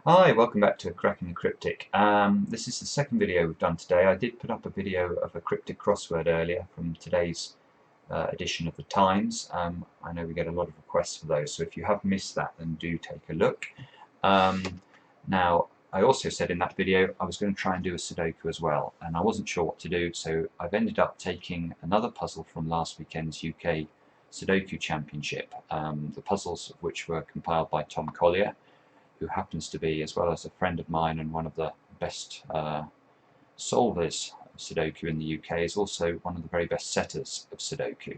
Hi, welcome back to Cracking the Cryptic. This is the second video we've done today. I did put up a video of a cryptic crossword earlier from today's edition of the Times. I know we get a lot of requests for those, so if you have missed that, then do take a look. Now, I also said in that video I was going to try and do a Sudoku as well, and I wasn't sure what to do, so I've ended up taking another puzzle from last weekend's UK Sudoku Championship, the puzzles of which were compiled by Tom Collier, who happens to be, as well as a friend of mine and one of the best solvers of Sudoku in the UK, is also one of the very best setters of Sudoku.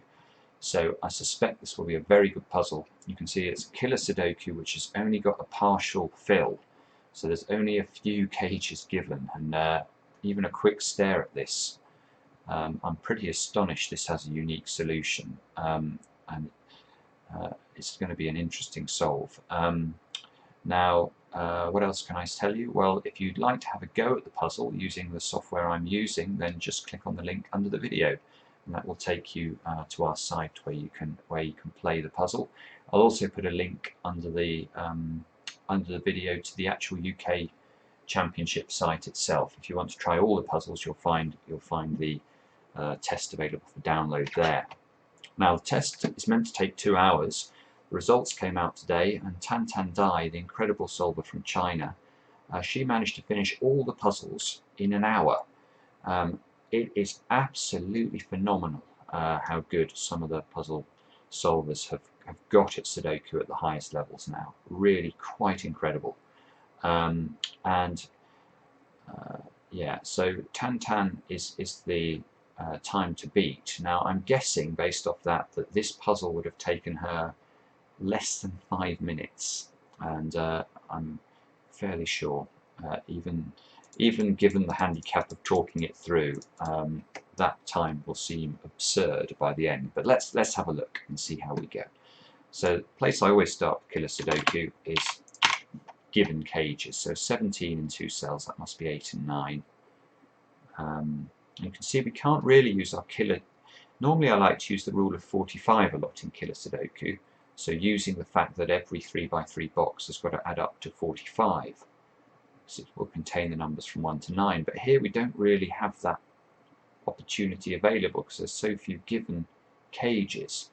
So I suspect this will be a very good puzzle. You can see it's a killer Sudoku which has only got a partial fill, so there's only a few cages given, and even a quick stare at this, I'm pretty astonished this has a unique solution, and it's going to be an interesting solve. Now, what else can I tell you? Well, if you'd like to have a go at the puzzle using the software I'm using, then just click on the link under the video, and that will take you to our site where you can play the puzzle. I'll also put a link under the video to the actual UK Championship site itself. If you want to try all the puzzles, you'll find the test available for download there. Now, the test is meant to take 2 hours. The results came out today, and Tan Tan Dai, the incredible solver from China, she managed to finish all the puzzles in an hour. It is absolutely phenomenal how good some of the puzzle solvers have got at Sudoku at the highest levels now. Really quite incredible. Yeah, so Tan Tan is the time to beat. Now, I'm guessing, based off that this puzzle would have taken her less than 5 minutes, and I'm fairly sure, even given the handicap of talking it through, that time will seem absurd by the end. But let's have a look and see how we go. So the place I always start with killer Sudoku is given cages. So 17 in 2 cells, that must be 8 and 9. You can see we can't really use our killer. Normally I like to use the rule of 45 a lot in killer Sudoku. So using the fact that every 3x3 box has got to add up to 45. So it will contain the numbers from 1 to 9. But here we don't really have that opportunity available because there's so few given cages.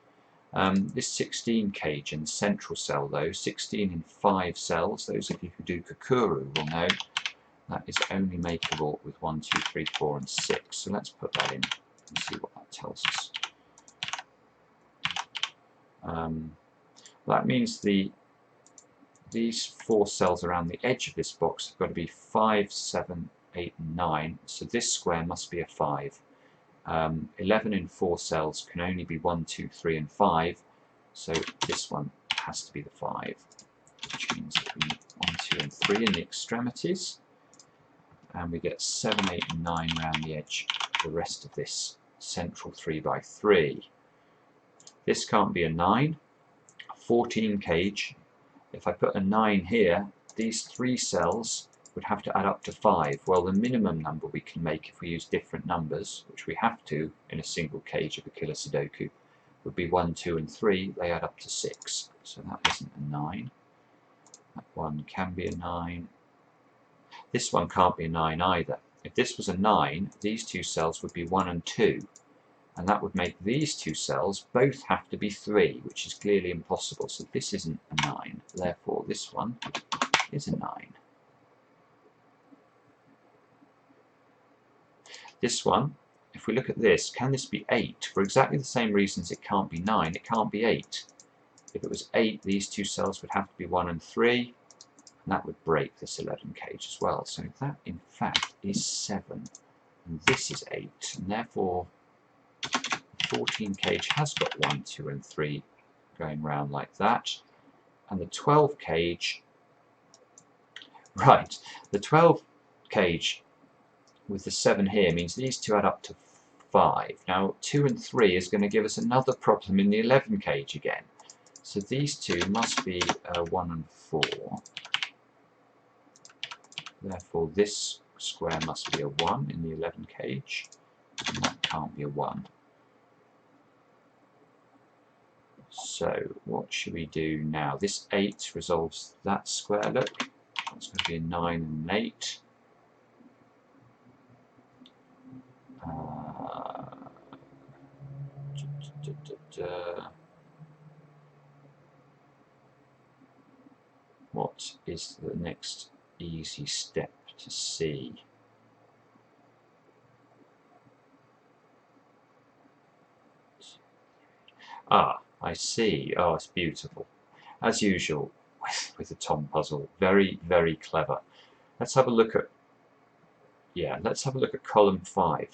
This 16 cage in the central cell, though, 16 in 5 cells, those of you who do Kakuru will know that is only makeable with 1, 2, 3, 4 and 6. So let's put that in and see what that tells us. That means these 4 cells around the edge of this box have got to be 5, 7, 8 and 9, so this square must be a 5. 11 in 4 cells can only be 1, 2, 3 and 5, so this one has to be the 5, which means that we need 1, 2 and 3 in the extremities, and we get 7, 8 and 9 around the edge of the rest of this central 3x3. This can't be a 9. 14 cage. If I put a 9 here, these 3 cells would have to add up to 5. Well, the minimum number we can make if we use different numbers, which we have to in a single cage of a killer Sudoku, would be 1, 2 and 3. They add up to 6. So that isn't a 9. That one can be a 9. This one can't be a 9 either. If this was a 9, these 2 cells would be 1 and 2. And that would make these 2 cells both have to be 3, which is clearly impossible. So this isn't a 9. Therefore, this one is a 9. This one, if we look at this, can this be 8? For exactly the same reasons it can't be 9, it can't be 8. If it was 8, these 2 cells would have to be 1 and 3, and that would break this 11 cage as well. So that, in fact, is 7. And this is 8. And therefore, 14 cage has got 1, 2 and 3 going round like that, and the 12 cage, right, the 12 cage with the 7 here means these 2 add up to 5. Now 2 and 3 is going to give us another problem in the 11 cage again, so these 2 must be 1 and 4, therefore this square must be a 1 in the 11 cage, and that can't be a 1. So what should we do now? This 8 resolves that square, look. That's going to be a 9 and an 8. What is the next easy step to see? Ah, I see. Oh, it's beautiful. As usual with the Tom puzzle. Very, very clever. Let's have a look at, let's have a look at column 5.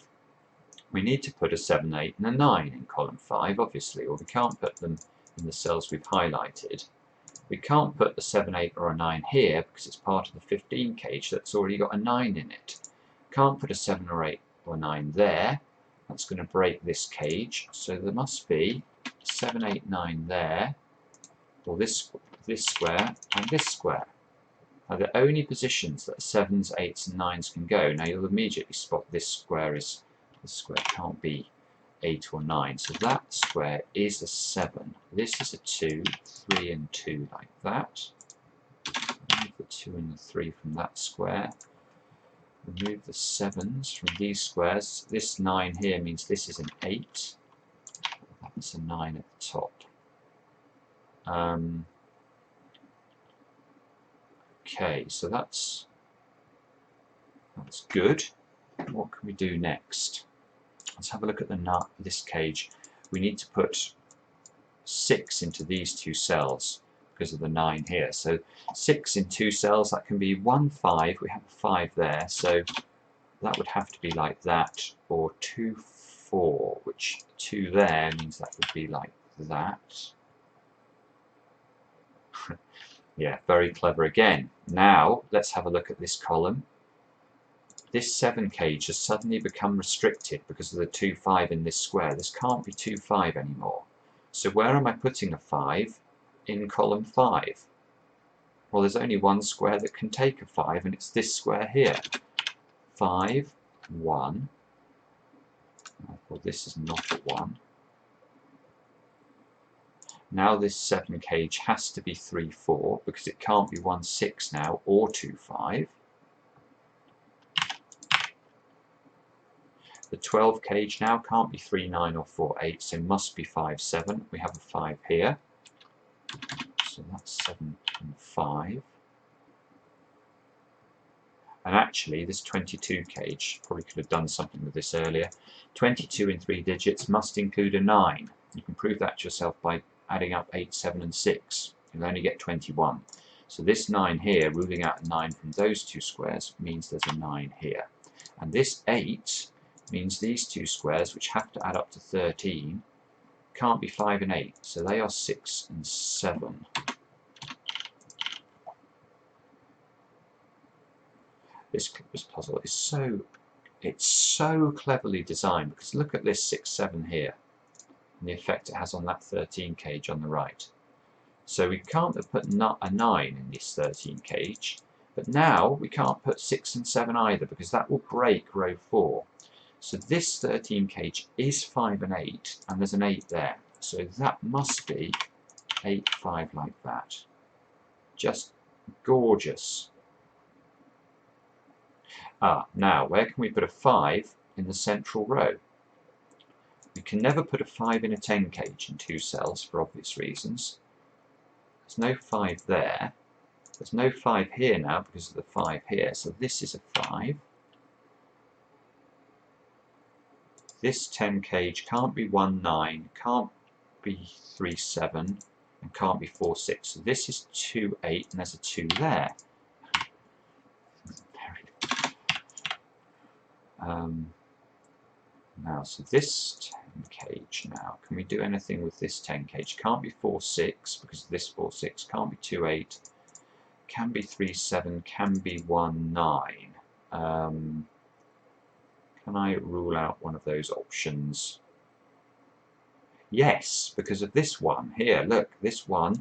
We need to put a 7, 8 and a 9 in column 5, obviously, or we can't put them in the cells we've highlighted. We can't put a 7, 8 or a 9 here because it's part of the 15 cage that's already got a 9 in it. Can't put a 7 or 8 or 9 there. That's going to break this cage. So there must be 7, 8, 9 there, or this square and this square are the only positions that 7s, 8s and 9s can go. Now you'll immediately spot this square can't be 8 or 9, so that square is a 7. This is a 2, 3 and 2 like that. Remove the 2 and the 3 from that square. Remove the 7s from these squares. This 9 here means this is an 8. That's a 9 at the top. Okay, so that's good. What can we do next? Let's have a look at this cage. We need to put 6 into these two cells because of the 9 here. So 6 in 2 cells, that can be 1, 5. We have a 5 there, so that would have to be like that, or 2, 4, which 2 there means that would be like that. Yeah, very clever again. Now, let's have a look at this column. This 7 cage has suddenly become restricted because of the 2, 5 in this square. This can't be 2, 5 anymore. So where am I putting a 5? In column 5. Well, there's only one square that can take a 5, and it's this square here. 5, 1. Well, this is not a 1. Now this 7 cage has to be 3, 4, because it can't be 1, 6 now, or 2, 5. The 12 cage now can't be 3, 9 or 4, 8, so must be 5, 7. We have a 5 here. So that's 7 and 5. And actually, this 22 cage, probably could have done something with this earlier. 22 in 3 digits must include a 9. You can prove that to yourself by adding up 8, 7 and 6. You'll only get 21. So this 9 here, ruling out a 9 from those two squares, means there's a 9 here. And this 8 means these two squares, which have to add up to 13, can't be 5 and 8. So they are 6 and 7. This puzzle is so cleverly designed, because look at this 6, 7 here, and the effect it has on that 13 cage on the right. So we can't have put a 9 in this 13 cage, but now we can't put 6 and 7 either, because that will break row 4. So this 13 cage is 5 and 8, and there's an 8 there. So that must be 8, 5 like that. Just gorgeous. Now, where can we put a 5 in the central row? We can never put a 5 in a 10 cage in 2 cells for obvious reasons. There's no 5 there. There's no 5 here now because of the 5 here. So this is a 5. This 10 cage can't be 1, 9, can't be 3, 7, and can't be 4, 6. So this is 2, 8, and there's a 2 there. Now, so this 10 cage now, can we do anything with this 10 cage? Can't be 4, 6, because of this 4, 6, can't be 2, 8, can be 3, 7, can be 1, 9. Can I rule out one of those options? Yes, because of this one here. Look, this one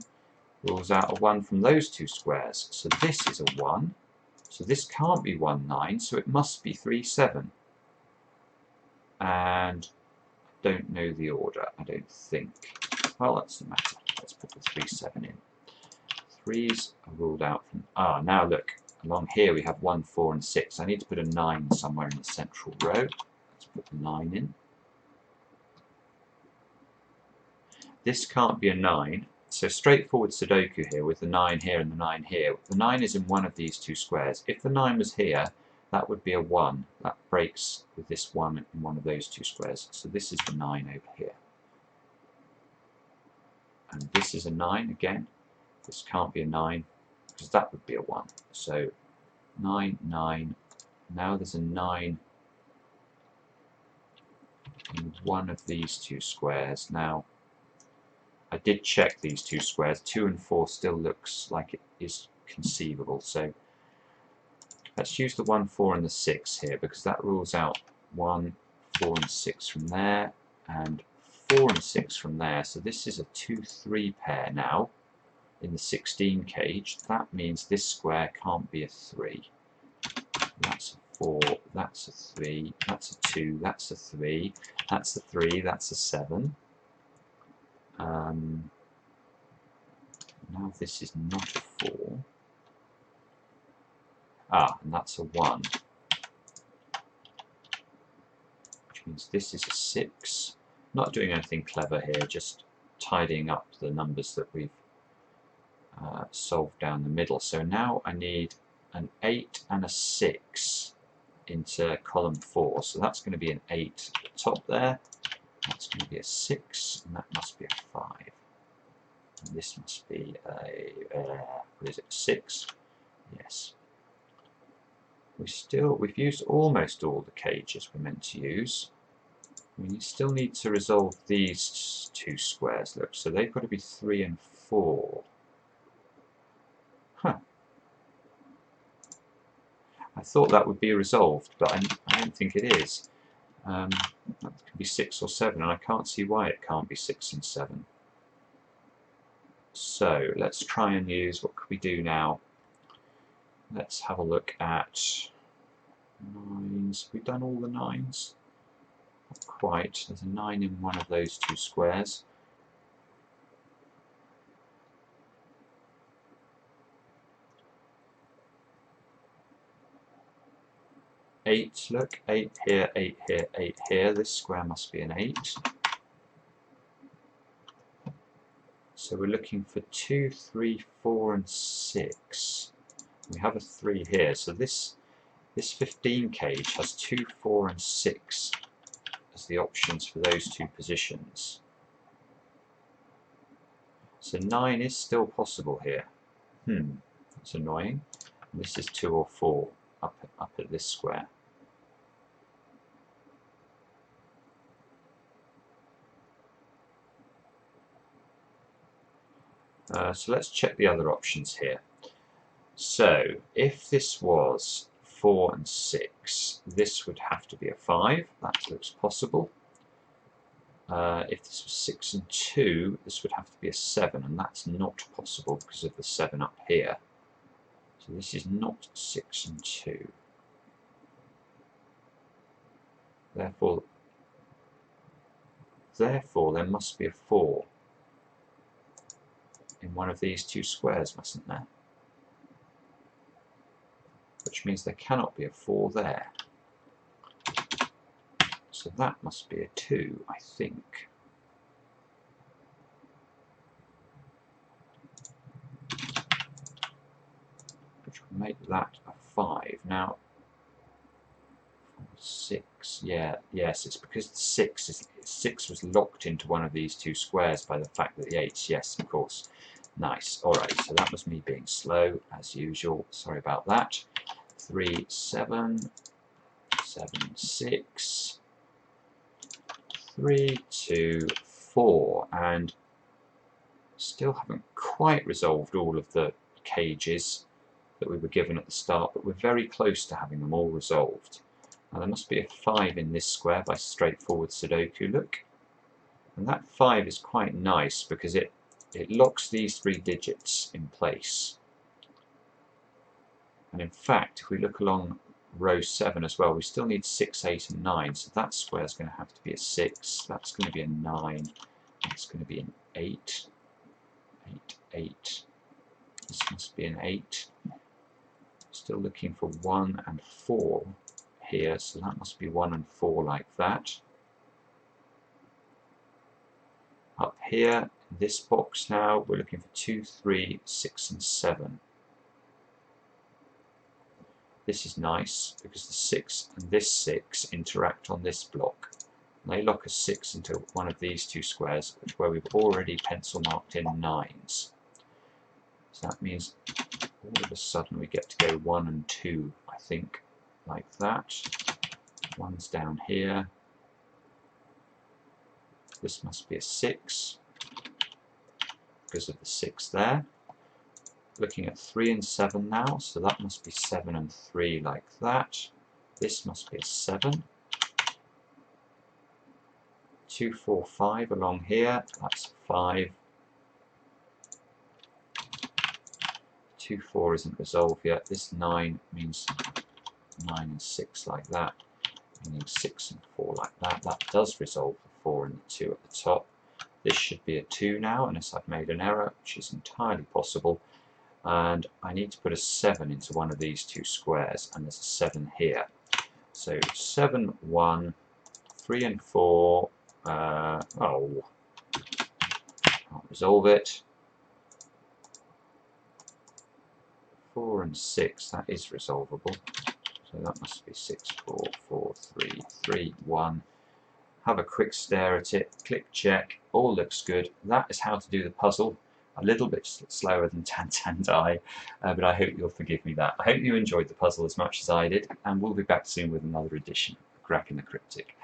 rules out a 1 from those two squares. So this is a 1. So this can't be 1, 9, so it must be 3, 7. And I don't know the order, I don't think. Well, that's the matter. Let's put the 3, 7 in. 3s are ruled out from... now look, along here we have 1, 4 and 6. I need to put a 9 somewhere in the central row. Let's put the 9 in. This can't be a 9, so straightforward Sudoku here with the 9 here and the 9 here. The 9 is in one of these two squares. If the 9 was here, that would be a 1. That breaks with this 1 in one of those two squares. So this is the 9 over here. And this is a 9 again. This can't be a 9 because that would be a 1. So 9, 9. Now there's a 9 in one of these two squares. Now, I did check these two squares. 2 and 4 still looks like it is conceivable. So let's use the 1, 4 and the 6 here because that rules out 1, 4 and 6 from there and 4 and 6 from there. So this is a 2, 3 pair now in the 16 cage. That means this square can't be a 3. That's a 4, that's a 3, that's a 2, that's a 3, that's a 3, that's a 7. Now this is not a 4. And that's a 1. Which means this is a 6. Not doing anything clever here, just tidying up the numbers that we've solved down the middle. So now I need an 8 and a 6 into column 4. So that's going to be an 8 at the top there. That's going to be a 6, and that must be a 5. And this must be a, what is it, 6? Yes. We've used almost all the cages we're meant to use. We still need to resolve these two squares, look, so they've got to be 3 and 4. Huh. I thought that would be resolved, but I don't think it is. That could be 6 or 7, and I can't see why it can't be 6 and 7. So let's try and use, what could we do now? Let's have a look at 9s. We've done all the 9s? Not quite. There's a 9 in one of those two squares. Eight, look, 8 here, 8 here, 8 here. This square must be an 8. So we're looking for 2, 3, 4 and 6. We have a 3 here. So this 15 cage has 2, 4 and 6 as the options for those two positions. So 9 is still possible here. That's annoying. And this is 2 or 4 up at this square. So let's check the other options here. So if this was 4 and 6, this would have to be a 5. That looks possible. If this was 6 and 2, this would have to be a 7, and that's not possible because of the 7 up here. So this is not 6 and 2. Therefore there must be a 4 in one of these two squares, mustn't there? Which means there cannot be a 4 there. So that must be a 2, I think. Which would make that a 5. Now, 6, yes, it's because the 6 was locked into one of these two squares by the fact that the 8's, yes, of course. Nice. Alright, so that was me being slow, as usual. Sorry about that. 3, 7, 7, 6, 3, 2, 4, and still haven't quite resolved all of the cages that we were given at the start, but we're very close to having them all resolved. Now there must be a 5 in this square by straightforward Sudoku, look. And that 5 is quite nice because it locks these 3 digits in place. And in fact, if we look along row 7 as well, we still need 6, 8 and 9, so that square is going to have to be a 6, that's going to be a 9, that's going to be an 8, 8, 8, this must be an 8, Still looking for 1 and 4 here, so that must be 1 and 4 like that. Up here, in this box now, we're looking for 2, 3, 6 and 7. This is nice because the 6 and this 6 interact on this block. And they lock a 6 into one of these two squares, where we've already pencil marked in 9s. So that means all of a sudden we get to go 1 and 2, I think, like that. 1's down here. This must be a 6 because of the 6 there. Looking at 3 and 7 now, so that must be 7 and 3 like that. This must be a 7. 2, 4, 5 along here, that's 5. 2, 4 isn't resolved yet. This 9 means 9 and 6 like that, meaning 6 and 4 like that. That does resolve the 4 and the 2 at the top. This should be a 2 now, unless I've made an error, which is entirely possible. And I need to put a 7 into one of these two squares, and there's a 7 here. So 7, 1, 3 and 4, can't resolve it. 4 and 6, that is resolvable. So that must be 6, 4, 4, 3, 3, 1. Have a quick stare at it, click check, all looks good. That is how to do the puzzle. A little bit slower than Tan, but I hope you'll forgive me that. I hope you enjoyed the puzzle as much as I did, and we'll be back soon with another edition of Cracking the Cryptic.